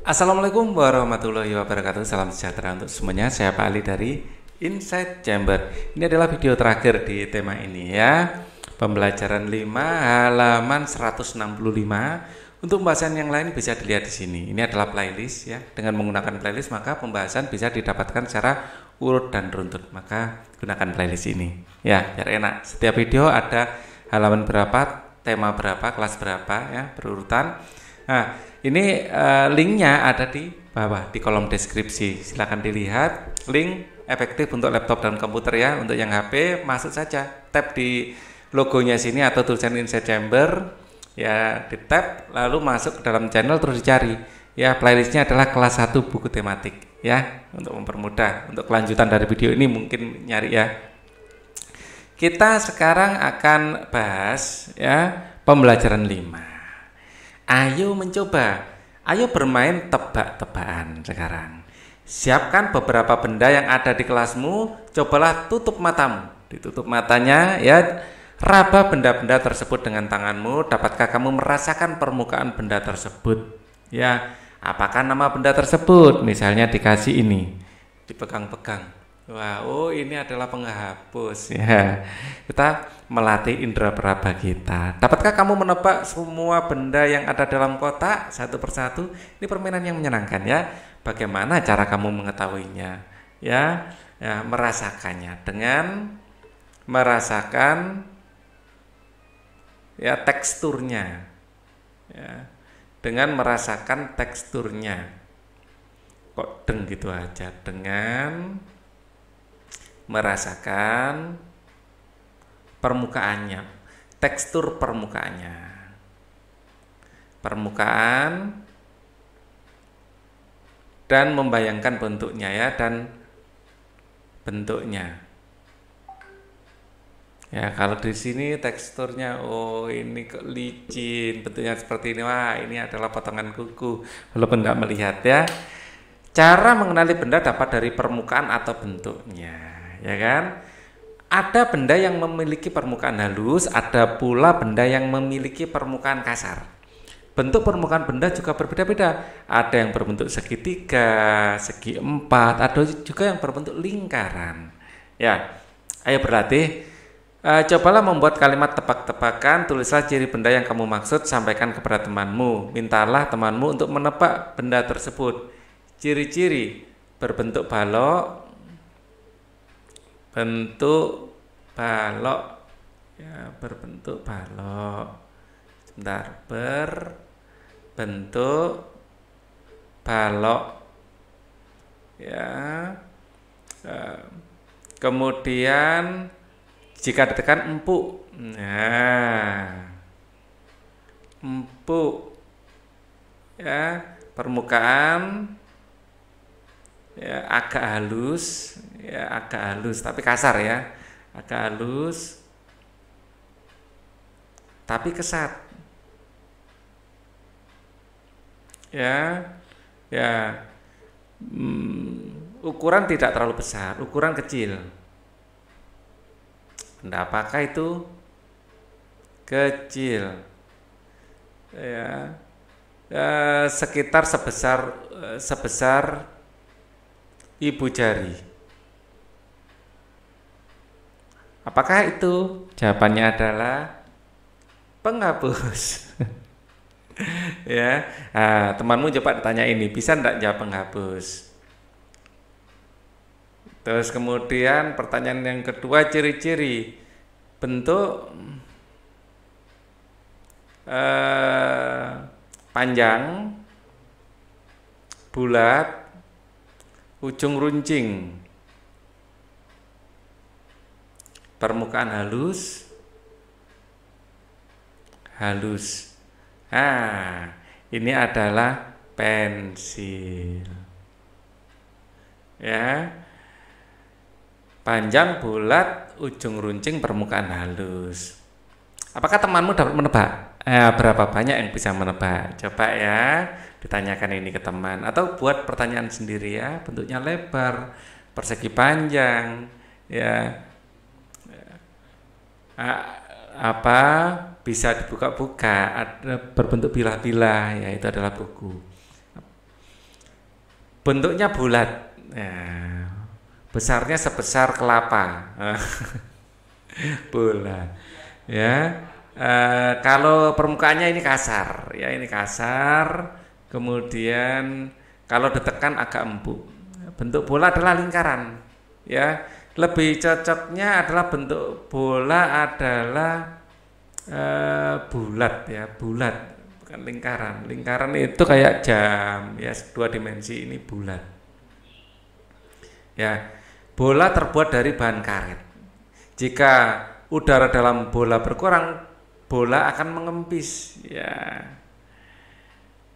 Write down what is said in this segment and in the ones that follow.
Assalamualaikum warahmatullahi wabarakatuh. Salam sejahtera untuk semuanya. Saya Pak Ali dari Insight Chamber. Ini adalah video terakhir di tema ini ya. Pembelajaran 5 halaman 165. Untuk pembahasan yang lain bisa dilihat di sini. Ini adalah playlist ya. Dengan menggunakan playlist maka pembahasan bisa didapatkan secara urut dan runtut. Maka gunakan playlist ini. Ya, biar enak. Setiap video ada halaman berapa, tema berapa, kelas berapa ya, berurutan. Nah, ini linknya ada di bawah di kolom deskripsi. Silahkan dilihat. Link efektif untuk laptop dan komputer ya. Untuk yang HP masuk saja, tap di logonya sini atau tulisan Insight Chamber ya, di tap lalu masuk ke dalam channel terus dicari. Ya, playlistnya adalah kelas 1 buku tematik ya, untuk mempermudah. Untuk kelanjutan dari video ini mungkin nyari ya. Kita sekarang akan bahas ya pembelajaran 5. Ayo mencoba, ayo bermain tebak-tebakan sekarang. Siapkan beberapa benda yang ada di kelasmu, cobalah tutup matamu. Ditutup matanya ya, raba benda-benda tersebut dengan tanganmu. Dapatkah kamu merasakan permukaan benda tersebut? Ya, apakah nama benda tersebut? Misalnya dikasih ini, dipegang-pegang. Wah, oh ini adalah penghapus ya. Kita melatih indera peraba kita. Dapatkah kamu menebak semua benda yang ada dalam kotak satu persatu? Ini permainan yang menyenangkan ya. Bagaimana cara kamu mengetahuinya? Ya, ya merasakannya dengan merasakan ya teksturnya. Ya, dengan merasakan teksturnya. Kok deng gitu aja, dengan merasakan permukaannya, tekstur permukaannya, permukaan, dan membayangkan bentuknya ya, dan bentuknya. Ya, kalau di sini teksturnya, oh ini kok licin, bentuknya seperti ini. Wah, ini adalah potongan kuku, walaupun nggak melihat ya. Cara mengenali benda dapat dari permukaan atau bentuknya. Ya kan? Ada benda yang memiliki permukaan halus, ada pula benda yang memiliki permukaan kasar. Bentuk permukaan benda juga berbeda-beda. Ada yang berbentuk segitiga, segi empat, ada juga yang berbentuk lingkaran. Ya, ayo berlatih. Cobalah membuat kalimat tebak-tebakan. Tulislah ciri benda yang kamu maksud, sampaikan kepada temanmu. Mintalah temanmu untuk menebak benda tersebut. Ciri-ciri: berbentuk balok, bentuk balok ya, berbentuk balok. Sebentar, berbentuk balok ya. Kemudian jika ditekan empuk, nah empuk ya, permukaan ya, agak halus ya, agak halus tapi kasar ya, agak halus tapi kesat ya, ya. Ukuran tidak terlalu besar, ukuran kecil. Benda apakah itu? Kecil ya, sekitar sebesar ibu jari. Apakah itu? Jawabannya adalah penghapus. Ya, temanmu coba tanya ini, bisa enggak jawab penghapus? Terus kemudian pertanyaan yang kedua, ciri-ciri bentuk panjang, bulat, ujung runcing, permukaan halus, halus. Ini adalah pensil. Ya. Panjang, bulat, ujung runcing, permukaan halus. Apakah temanmu dapat menebak? Berapa banyak yang bisa menebak? Coba ya, ditanyakan ini ke teman. Atau buat pertanyaan sendiri ya, bentuknya lebar, persegi panjang, ya, apa bisa dibuka-buka, ada berbentuk bilah-bilah, ya itu adalah buku. bentuknya bulat. Nah, besarnya sebesar kelapa. Bola. Ya. Kalau permukaannya ini kasar, ya ini kasar. Kemudian kalau ditekan agak empuk. Bentuk bola adalah lingkaran. Ya, lebih cocoknya adalah bentuk bola adalah bulat ya, bulat bukan lingkaran. Lingkaran itu kayak jam ya, 2 dimensi, ini bulat. Ya, bola terbuat dari bahan karet. Jika udara dalam bola berkurang, bola akan mengempis. Ya.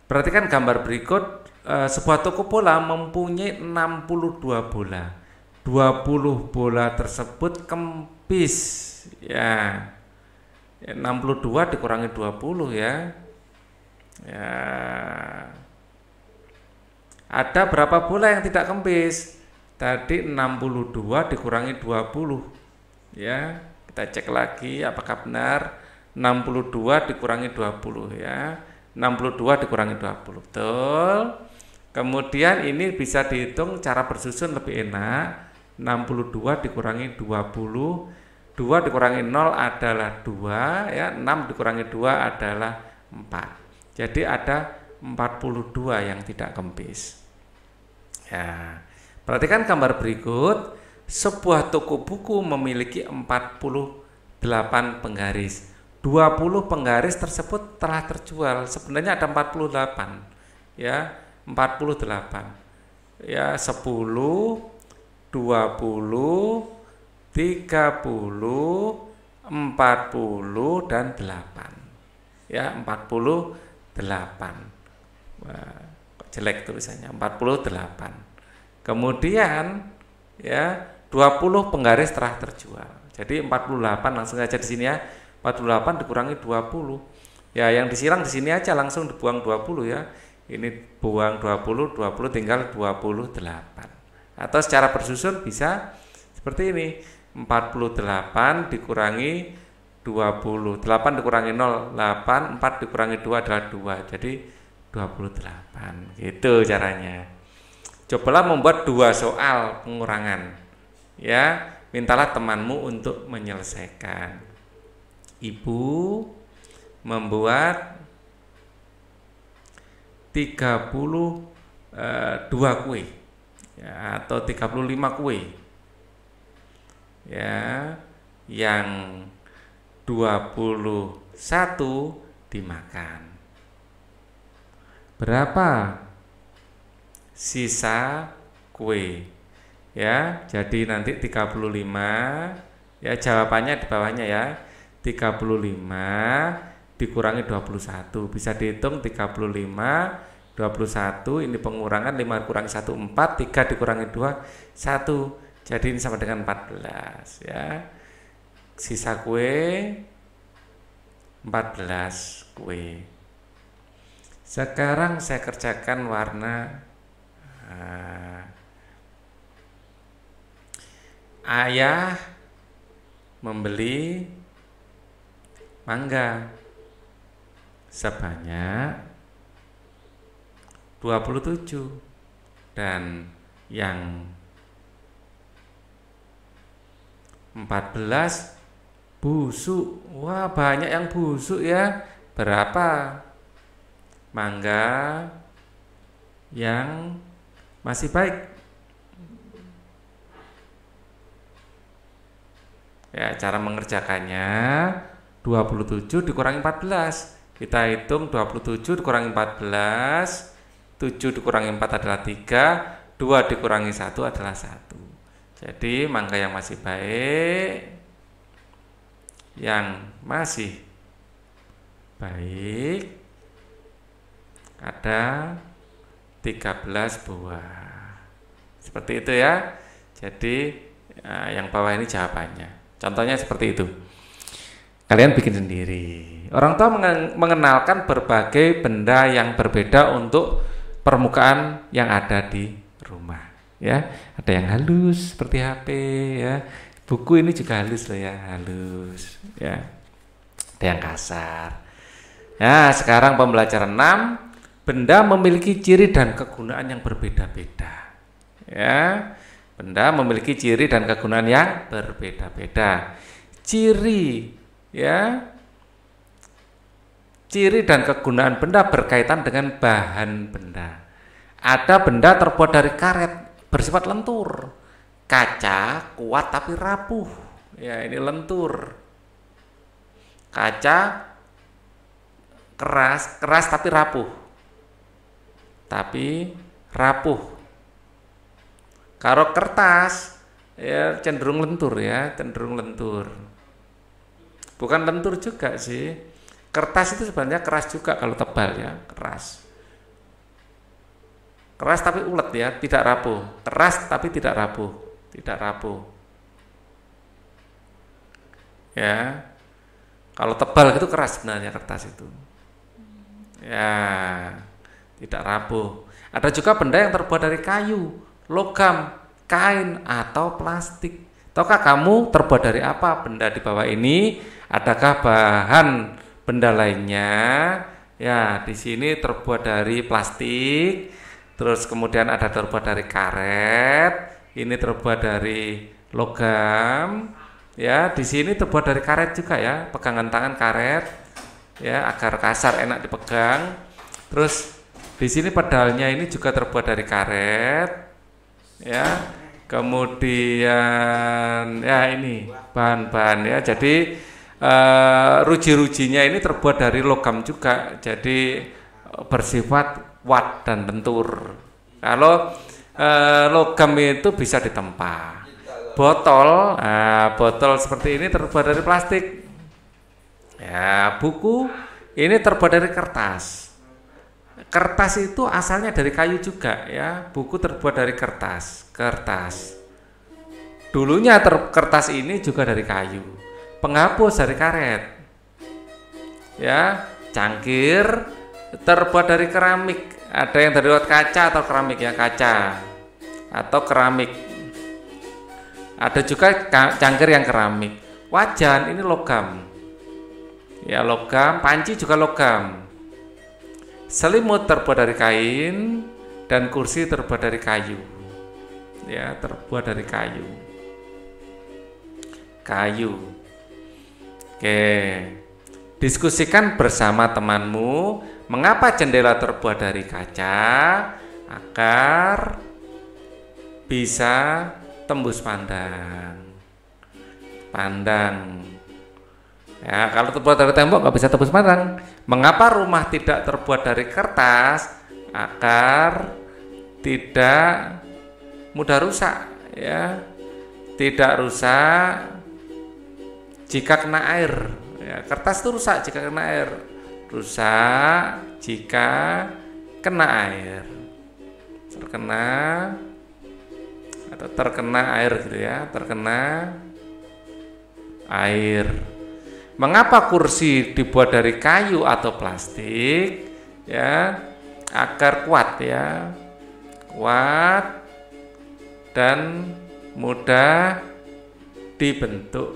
Perhatikan gambar berikut. Sebuah toko bola mempunyai 62 bola. 20 bola tersebut kempis. Ya. 62 dikurangi 20 ya. Ya. Ada berapa bola yang tidak kempis? Tadi 62 dikurangi 20. Ya, kita cek lagi apakah benar. 62 dikurangi 20 ya. 62 dikurangi 20. Betul. Kemudian ini bisa dihitung cara bersusun lebih enak. 62 dikurangi 20. 2 dikurangi 0 adalah 2 ya. 6 dikurangi 2 adalah 4. Jadi ada 42 yang tidak kempis. Ya. Perhatikan gambar berikut. Sebuah toko buku memiliki 48 penggaris. 20 penggaris tersebut telah terjual. Sebenarnya ada 48. Ya, 48. Ya, 10, 20, 30, 40 dan 8. Ya, 48. Wah, kok jelek tulisannya. 48. Kemudian ya 20 penggaris telah terjual. Jadi 48 langsung aja di sini ya. 48 dikurangi 20. Ya yang disilang di sini aja langsung dibuang 20 ya. Ini buang 20, 20 tinggal 28. Atau secara bersusun bisa seperti ini. 48 dikurangi 20. 8 dikurangi 0, 8. 4 dikurangi 2 adalah 2. Jadi 28. Gitu caranya. Cobalah membuat 2 soal pengurangan. Ya, mintalah temanmu untuk menyelesaikan. Ibu membuat 32 kue. Ya, atau 35 kue. Ya, yang 21 dimakan. Berapa sisa kue? Ya, jadi nanti 35 ya, jawabannya di bawahnya ya. 35 dikurangi 21 bisa dihitung. 35 21 ini pengurangan, 5 kurangi 1 4, 3 dikurangi 2 1. Jadi ini sama dengan 14 ya. Sisa kue 14 kue. Sekarang saya kerjakan warna ayah membeli mangga sebanyak 27 dan yang 14 busuk. Wah, banyak yang busuk ya. Berapa mangga yang masih baik? Ya, cara mengerjakannya 27 dikurangi 14. Kita hitung 27 dikurangi 14, 7 dikurangi 4 adalah 3, 2 dikurangi 1 adalah 1. Jadi mangga yang masih baik, ada 13 buah. Seperti itu ya. Jadi yang bawah ini jawabannya. Contohnya seperti itu. Kalian bikin sendiri. Orang tua mengenalkan berbagai benda yang berbeda untuk permukaan yang ada di rumah. Ya, ada yang halus seperti HP ya. Buku ini juga halus loh ya, halus ya. Ada yang kasar. Ya, sekarang pembelajaran 6, benda memiliki ciri dan kegunaan yang berbeda-beda. Ya, benda memiliki ciri dan kegunaan yang berbeda-beda. Ciri, ya, ciri dan kegunaan benda berkaitan dengan bahan benda. Ada benda terbuat dari karet, bersifat lentur. Kaca kuat tapi rapuh. Ya, ini lentur. Kaca keras tapi rapuh. Tapi rapuh. Kalau kertas ya cenderung lentur ya, cenderung lentur. Bukan lentur juga sih. Kertas itu sebenarnya keras juga kalau tebal ya, keras. Keras tapi ulet ya, tidak rapuh. Keras tapi tidak rapuh, tidak rapuh. Ya. Kalau tebal itu keras sebenarnya kertas itu. Ya, tidak rapuh. Ada juga benda yang terbuat dari kayu, logam, kain atau plastik. Tahukah kamu terbuat dari apa benda di bawah ini? Adakah bahan benda lainnya? Ya, di sini terbuat dari plastik. Terus kemudian ada terbuat dari karet. Ini terbuat dari logam. Ya, di sini terbuat dari karet juga ya. Pegangan tangan karet. Ya, agar kasar enak dipegang. Terus di sini pedalnya ini juga terbuat dari karet. Ya. Kemudian ya ini bahan-bahan ya. Jadi ruji-rujinya ini terbuat dari logam juga. Jadi bersifat kuat dan lentur. Kalau logam itu bisa ditempa. Botol, botol seperti ini terbuat dari plastik. Ya, buku ini terbuat dari kertas. Kertas itu asalnya dari kayu juga ya. Buku terbuat dari kertas. Dulunya kertas ini juga dari kayu. Penghapus dari karet. Ya, cangkir terbuat dari keramik. Ada yang terbuat kaca atau keramik ya, kaca atau keramik. Ada juga cangkir yang keramik. Wajan ini logam. Ya, logam, panci juga logam. Selimut terbuat dari kain dan kursi terbuat dari kayu. Ya, terbuat dari kayu. Kayu. Oke. Diskusikan bersama temanmu mengapa jendela terbuat dari kaca agar bisa tembus pandang. Ya, kalau terbuat dari tembok nggak bisa tembus pandang. Mengapa rumah tidak terbuat dari kertas? Agar tidak mudah rusak, ya. Tidak rusak jika kena air. Ya, kertas itu rusak jika kena air. Rusak jika kena air. Terkena air gitu ya, terkena air. Mengapa kursi dibuat dari kayu atau plastik? Ya, agar kuat ya. Kuat dan mudah dibentuk.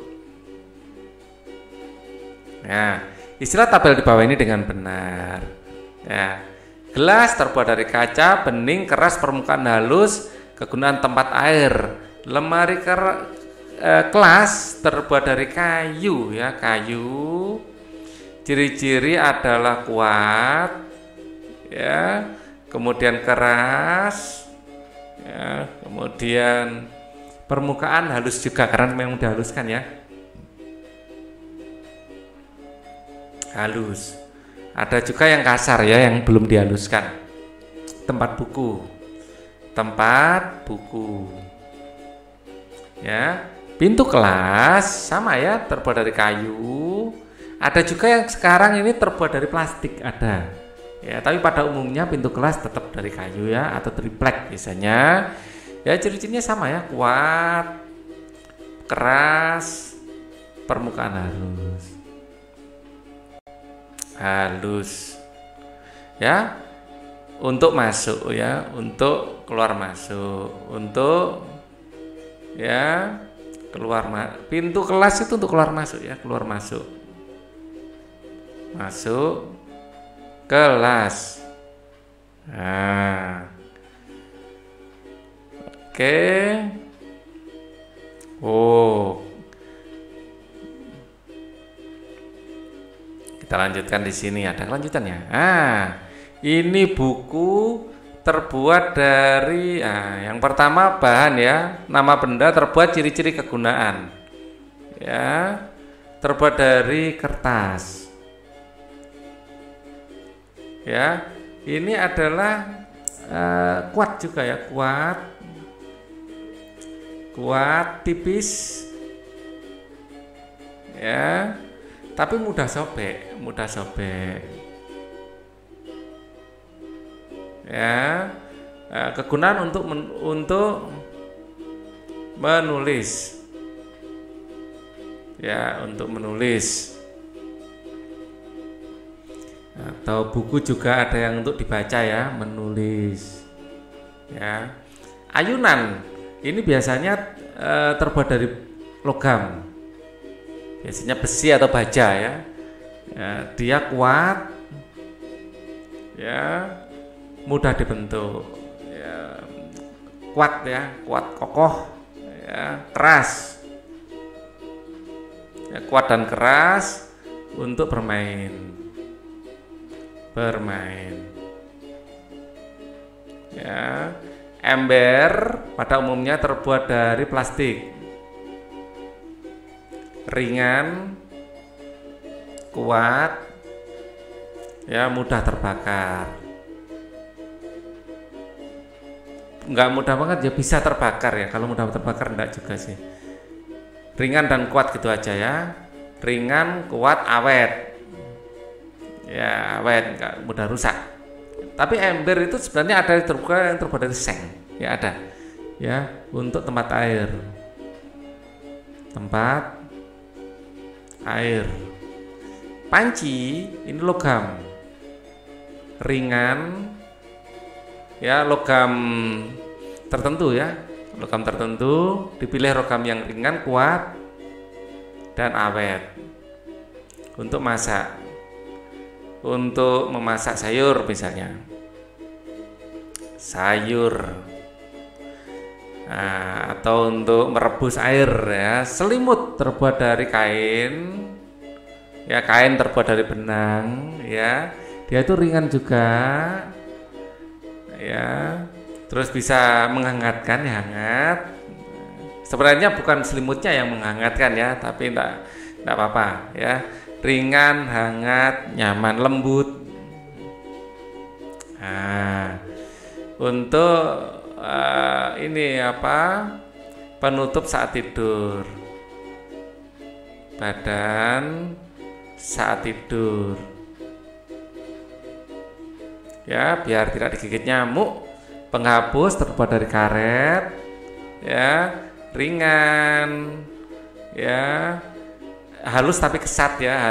Nah, istilah tabel di bawah ini dengan benar. Ya. Gelas terbuat dari kaca, bening, keras, permukaan halus, kegunaan tempat air. Lemari kelas terbuat dari kayu ya, kayu. Ciri-ciri adalah kuat ya, kemudian keras ya, kemudian permukaan halus juga karena memang dihaluskan ya. Halus. Ada juga yang kasar ya, yang belum dihaluskan. Tempat buku. Ya. Pintu kelas sama ya, terbuat dari kayu. Ada juga yang sekarang ini terbuat dari plastik, ada. Ya, tapi pada umumnya pintu kelas tetap dari kayu ya, atau triplek biasanya. Ya, ciri-cirinya sama ya, kuat, keras, permukaan halus. Ya. Untuk masuk ya, untuk keluar masuk, untuk ya pintu kelas itu untuk keluar masuk ya, keluar masuk kelas. Nah, oke. Oh, kita lanjutkan di sini, ada kelanjutannya. Ini buku terbuat dari yang pertama bahan ya, nama benda, terbuat, ciri-ciri kegunaan. Ya, terbuat dari kertas. Ya, ini adalah kuat juga ya, kuat, tipis. Ya, tapi mudah sobek. Ya, kegunaan untuk menulis. Ya, untuk menulis. Atau buku juga ada yang untuk dibaca ya, menulis. Ya, ayunan ini biasanya terbuat dari logam, biasanya besi atau baja ya. Dia kuat, ya, mudah dibentuk, ya, kuat kokoh, ya, keras, ya, kuat dan keras untuk bermain. Ya, ember pada umumnya terbuat dari plastik, ringan, kuat, ya, mudah terbakar. Enggak mudah banget ya, bisa terbakar ya. Kalau mudah terbakar enggak juga sih. Ringan dan kuat gitu aja ya. Ringan, kuat, awet. Ya, awet, enggak mudah rusak. Tapi ember itu sebenarnya ada yang terbuat dari seng. Ya, ada. Ya, untuk tempat air. Panci ini logam. Ringan. Ya, logam tertentu ya. Logam tertentu, dipilih logam yang ringan, kuat, dan awet. Untuk masak. Untuk memasak sayur misalnya, atau untuk merebus air ya. Selimut terbuat dari kain, ya, kain terbuat dari benang ya. Dia itu ringan juga ya, terus bisa menghangatkan ya, hangat. Sebenarnya bukan selimutnya yang menghangatkan ya, tapi enggak apa-apa ya. Ringan, hangat, nyaman, lembut. Untuk ini apa? Penutup saat tidur. Badan saat tidur. Ya, biar tidak digigit nyamuk. Penghapus terbuat dari karet. Ya, ringan. Ya. Halus tapi kesat ya,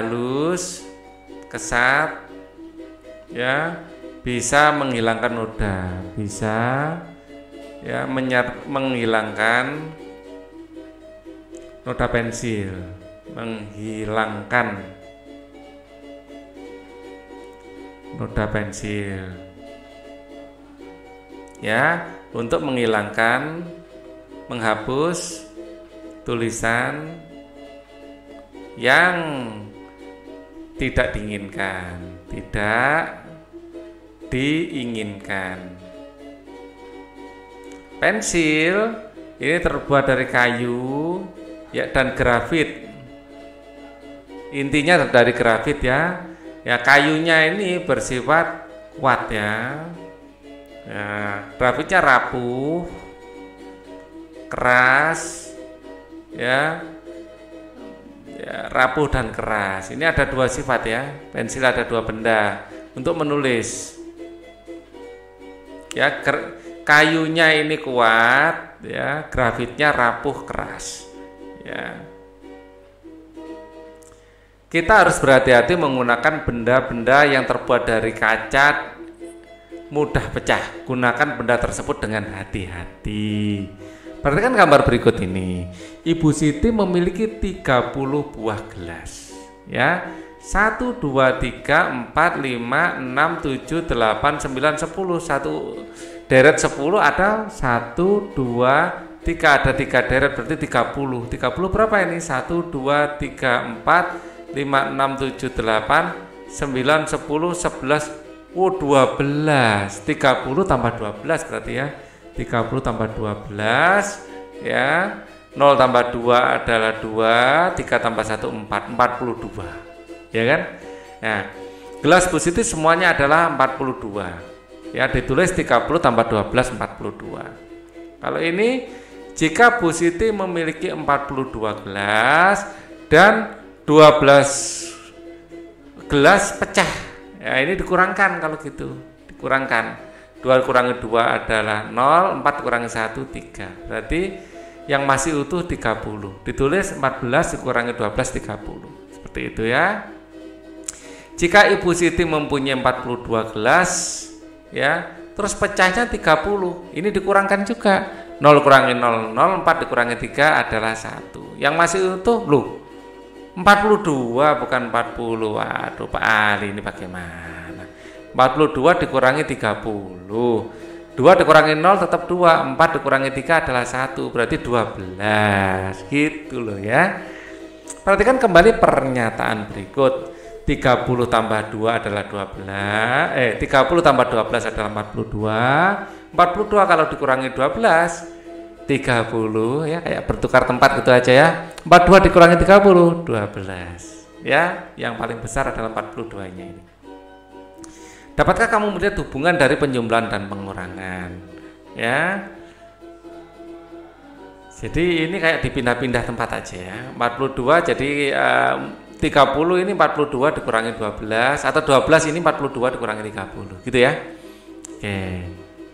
kesat ya, bisa menghilangkan noda, bisa ya menghilangkan noda pensil, ya, untuk menghapus tulisan yang tidak diinginkan. Pensil ini terbuat dari kayu ya, dan grafit. Intinya dari grafit ya. Ya, kayunya ini bersifat kuat ya. Ya, grafitnya rapuh, keras ya. Ya, rapuh dan keras. Ini ada dua sifat ya. Pensil ada dua benda untuk menulis. Ya, kayunya ini kuat, ya, grafitnya rapuh, keras. Ya. Kita harus berhati-hati menggunakan benda-benda yang terbuat dari kaca, mudah pecah. Gunakan benda tersebut dengan hati-hati. Perhatikan gambar berikut ini. Ibu Siti memiliki 30 buah gelas. Ya, 1, 2, 3, 4, 5, 6, 7, 8, 9, 10. Satu deret 10 ada 1, 2, 3. Ada 3 deret berarti 30. 30 berapa ini? 1, 2, 3, 4, 5, 6, 7, 8, 9, 10, 11. 12. 30 tambah 12 berarti ya. 30 tambah 12 ya. 0 tambah 2 adalah 2, 3 tambah 1 4, 42. Ya kan? Nah, gelas bus itu semuanya adalah 42. Ya, ditulis 30 tambah 12 42. Kalau ini jika bus itu memiliki 42 gelas dan 12 gelas pecah. Ya, ini dikurangkan kalau gitu. Dikurangkan. 2 kurangi 2 adalah 0, 4 kurangi 1 3. Berarti yang masih utuh 30. Ditulis 14 dikurangi 12 30. Seperti itu ya. Jika Ibu Siti mempunyai 42 gelas ya, terus pecahnya 30. Ini dikurangkan juga. 0 kurangi 0 0, 4 dikurangi 3 adalah 1. Yang masih utuh loh 42 bukan 40. Waduh Pak Ali ini bagaimana? 42 dikurangi 30. 2 dikurangi 0 tetap 2. 4 dikurangi 3 adalah 1. Berarti 12. Gitu loh ya. Perhatikan kembali pernyataan berikut. 30 tambah 2 adalah 12. 30 tambah 12 adalah 42. 42 kalau dikurangi 12 30 ya, kayak bertukar tempat gitu aja ya. 42 dikurangi 30 12. Ya, yang paling besar adalah 42-nya ini. Dapatkah kamu melihat hubungan dari penjumlahan dan pengurangan? Ya. Jadi ini kayak dipindah-pindah tempat aja ya. 42 jadi 30 ini 42 dikurangi 12 atau 12 ini 42 dikurangi 30 gitu ya. Oke.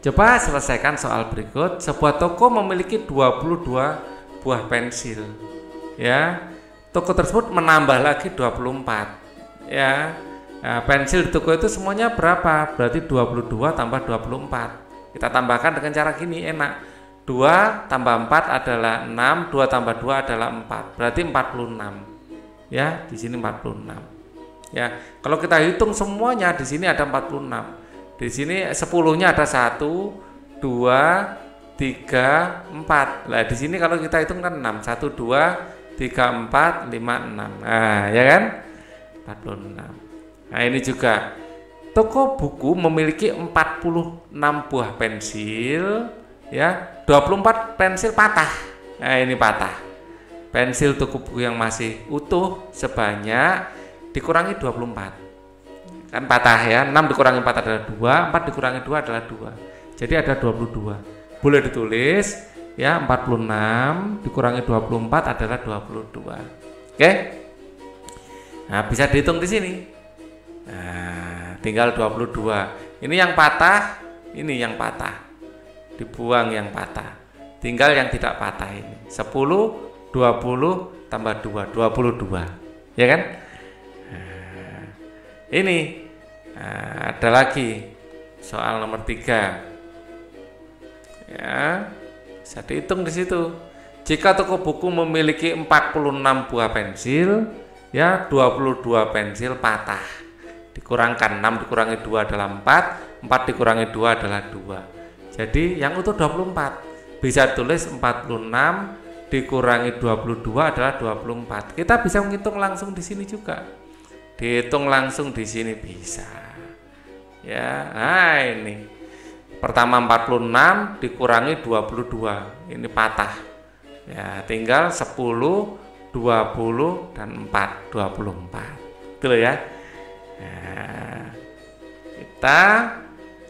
Coba selesaikan soal berikut. Sebuah toko memiliki 22 buah pensil. Ya. Toko tersebut menambah lagi 24. Ya. Nah, pensil di toko itu semuanya berapa? Berarti 22 tambah 24. Kita tambahkan dengan cara gini, enak. 2 tambah 4 adalah 6, 2 tambah 2 adalah 4. Berarti 46. Ya, di sini 46. Ya, kalau kita hitung semuanya di sini ada 46. Di sini 10-nya ada 1, 2, 3, 4. Nah, di sini kalau kita hitung kan 6. 1, 2, 3, 4, 5, 6. Nah, ya kan? 46. Nah, ini juga toko buku memiliki 46 buah pensil, ya. 24 pensil patah. Nah, ini patah. Pensil toko buku yang masih utuh sebanyak dikurangi 24. Kan patah ya, 6 dikurangi 4 adalah 2, 4 dikurangi 2 adalah 2. Jadi ada 22. Boleh ditulis ya, 46 dikurangi 24 adalah 22. Oke? Nah, bisa dihitung di sini. Nah, tinggal 22. Ini yang patah, ini yang patah. Dibuang yang patah. Tinggal yang tidak patah ini. 10 20 tambah 2 22, ya kan? Nah, ini ada lagi soal nomor 3. Ya, bisa dihitung di situ. Jika toko buku memiliki 46 buah pensil, ya 22 pensil patah. Dikurangkan 6 dikurangi 2 adalah 4, 4 dikurangi 2 adalah 2. Jadi yang utuh 24. Bisa tulis 46 dikurangi 22 adalah 24. Kita bisa menghitung langsung di sini juga. Dihitung langsung di sini bisa. Ya, nah ini. Pertama 46 dikurangi 22. Ini patah. Ya, tinggal 10, 20 dan 4, 24. Gitu ya.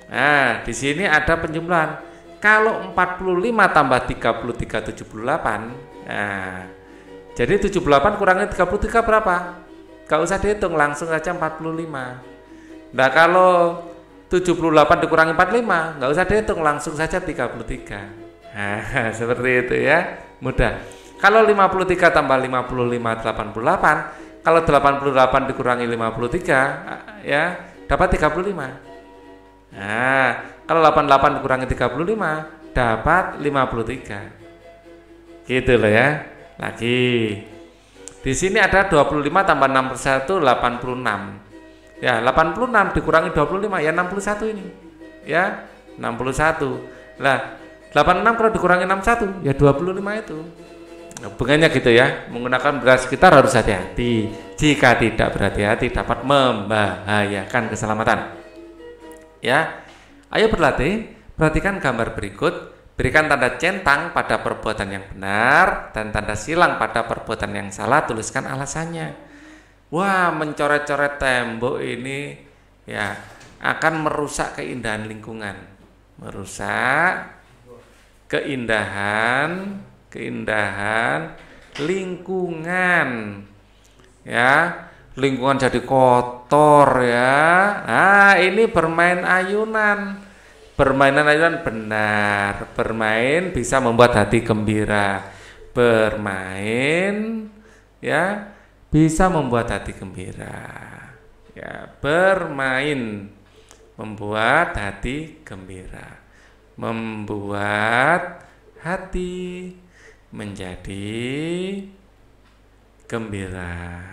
Nah, di sini ada penjumlahan. Kalau 45 tambah 33 78. Nah, jadi 78 kurangi 33 berapa? Gak usah dihitung, langsung saja 45. Nah, kalau 78 dikurangi 45, gak usah dihitung, langsung saja 33. Nah, seperti itu ya. Mudah. Kalau 53 tambah 55 88, kalau 88 dikurangi 53 ya, dapat 35. Nah, kalau 88 dikurangi 35 dapat 53. Gitu loh ya. Lagi Di sini ada 25 tambah 61 86. Ya, 86 dikurangi 25 ya 61 ini. Ya, 61. Lah, 86 kalau dikurangi 61 ya 25 itu. Hubungannya gitu ya. Menggunakan beras sekitar harus hati-hati. Jika tidak berhati-hati dapat membahayakan keselamatan. Ya. Ayo berlatih. Perhatikan gambar berikut. Berikan tanda centang pada perbuatan yang benar dan tanda silang pada perbuatan yang salah. Tuliskan alasannya. Wah, mencoret-coret tembok ini ya akan merusak keindahan lingkungan. Merusak keindahan lingkungan. Ya, lingkungan jadi kotor ya. Nah, ini bermain ayunan. Permainan ayunan benar. Bermain bisa membuat hati gembira. Bermain ya bisa membuat hati gembira. Ya, bermain membuat hati gembira. Membuat hati menjadi gembira.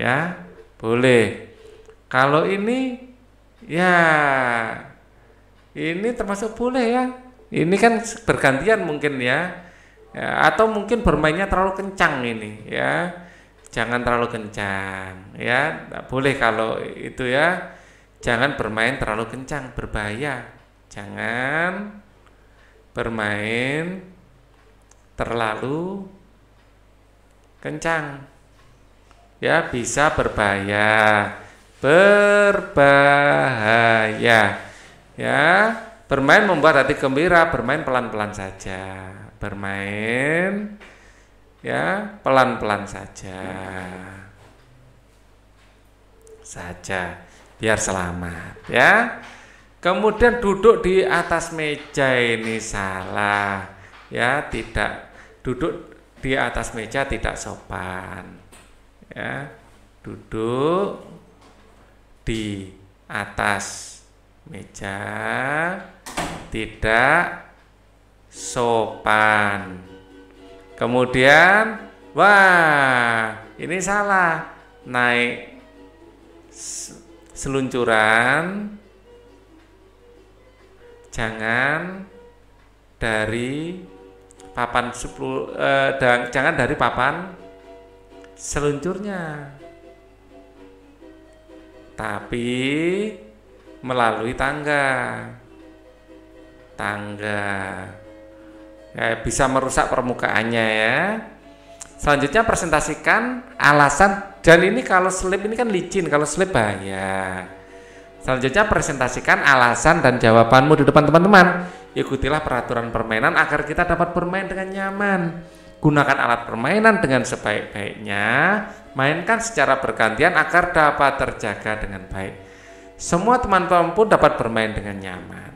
Ya, boleh. Kalau ini ya, ini termasuk boleh ya. Ini kan bergantian mungkin ya. Atau mungkin bermainnya terlalu kencang ini ya. Jangan terlalu kencang ya. Nggak boleh kalau itu ya. Jangan bermain terlalu kencang, berbahaya. Jangan bermain terlalu kencang. Ya, bisa berbahaya. Ya, bermain membuat hati gembira, bermain pelan-pelan saja. Bermain ya pelan-pelan saja biar selamat ya. Kemudian duduk di atas meja ini salah ya, tidak duduk di atas meja tidak sopan ya. Duduk di atas meja tidak sopan. Kemudian wah, ini salah, naik seluncuran jangan dari papan jangan dari papan seluncurnya, tapi melalui tangga ya, bisa merusak permukaannya ya. Selanjutnya presentasikan alasan, dan ini kalau slip ini kan licin, kalau slip bahaya. Selanjutnya presentasikan alasan dan jawabanmu di depan teman-teman. Ikutilah peraturan permainan agar kita dapat bermain dengan nyaman. Gunakan alat permainan dengan sebaik-baiknya. Mainkan secara bergantian agar dapat terjaga dengan baik. Semua teman-teman pun dapat bermain dengan nyaman.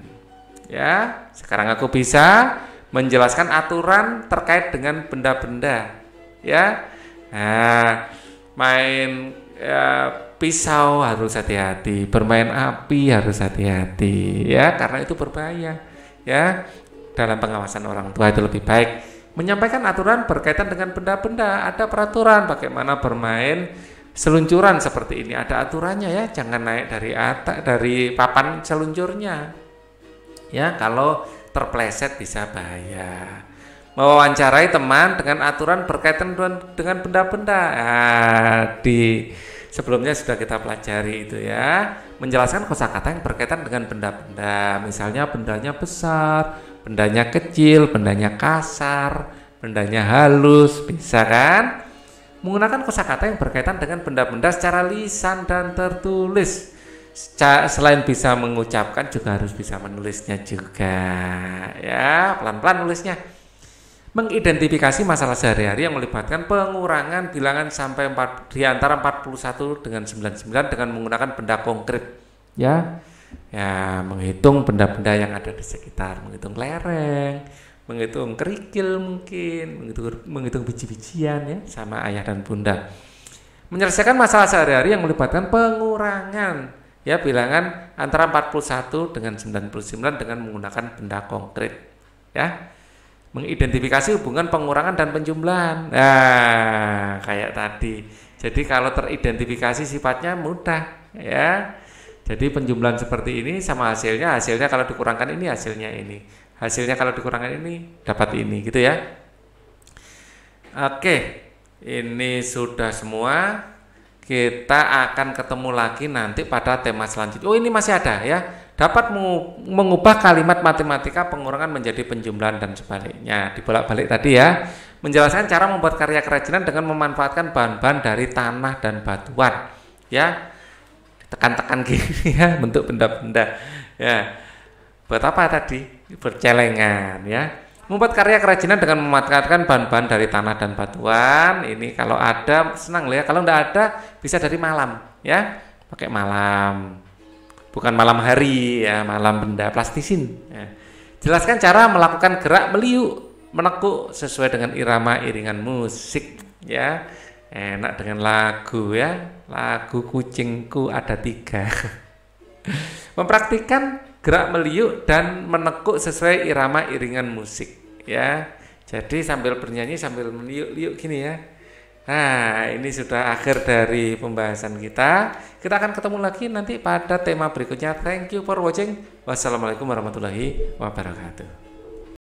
Ya, sekarang aku bisa menjelaskan aturan terkait dengan benda-benda. Ya, nah, main pisau harus hati-hati, bermain api harus hati-hati, ya, karena itu berbahaya. Ya, dalam pengawasan orang tua itu lebih baik menyampaikan aturan berkaitan dengan benda-benda. Ada peraturan bagaimana bermain seluncuran seperti ini, ada aturannya ya, jangan naik dari atas dari papan seluncurnya. Ya, kalau terpleset bisa bahaya. Mewawancarai teman dengan aturan berkaitan dengan benda-benda. Di sebelumnya sudah kita pelajari itu ya. Menjelaskan kosakata yang berkaitan dengan benda-benda. Misalnya bendanya besar, bendanya kecil, bendanya kasar, bendanya halus, bisa kan? Menggunakan kosakata yang berkaitan dengan benda-benda secara lisan dan tertulis. Selain bisa mengucapkan juga harus bisa menulisnya juga. Ya, pelan-pelan nulisnya. Mengidentifikasi masalah sehari-hari yang melibatkan pengurangan bilangan sampai di antara 41 dengan 99 dengan menggunakan benda konkret. Ya, menghitung benda-benda yang ada di sekitar, menghitung lereng, menghitung kerikil mungkin, menghitung biji-bijian ya, sama ayah dan bunda. Menyelesaikan masalah sehari-hari yang melibatkan pengurangan ya bilangan antara 41 dengan 99 dengan menggunakan benda konkret. Ya. mengidentifikasi hubungan pengurangan dan penjumlahan. Nah, kayak tadi. Jadi kalau teridentifikasi sifatnya mudah, ya. Jadi penjumlahan seperti ini sama hasilnya kalau dikurangkan ini hasilnya ini. Hasilnya kalau dikurangkan ini dapat ini, gitu ya. Oke, ini sudah semua. Kita akan ketemu lagi nanti pada tema selanjutnya. Oh, ini masih ada ya. Dapat mengubah kalimat matematika pengurangan menjadi penjumlahan dan sebaliknya. Dibolak-balik tadi ya. Menjelaskan cara membuat karya kerajinan dengan memanfaatkan bahan-bahan dari tanah dan batuan. Ya. Tekan-tekan gini ya, bentuk benda-benda. Ya. Buat apa tadi? Bercelengan ya. Membuat karya kerajinan dengan memanfaatkan bahan-bahan dari tanah dan batuan. Ini kalau ada senang loh ya. Kalau enggak ada bisa dari malam ya. Pakai malam. Bukan malam hari ya, malam benda plastisin. Ya. Jelaskan cara melakukan gerak meliuk, menekuk sesuai dengan irama iringan musik ya. Enak dengan lagu ya. Lagu kucingku ada 3. Mempraktikkan gerak meliuk dan menekuk sesuai irama iringan musik ya. Jadi sambil bernyanyi sambil meliuk-liuk gini ya. Nah, ini sudah akhir dari pembahasan kita. Kita akan ketemu lagi nanti pada tema berikutnya. Thank you for watching. Wassalamualaikum warahmatullahi wabarakatuh.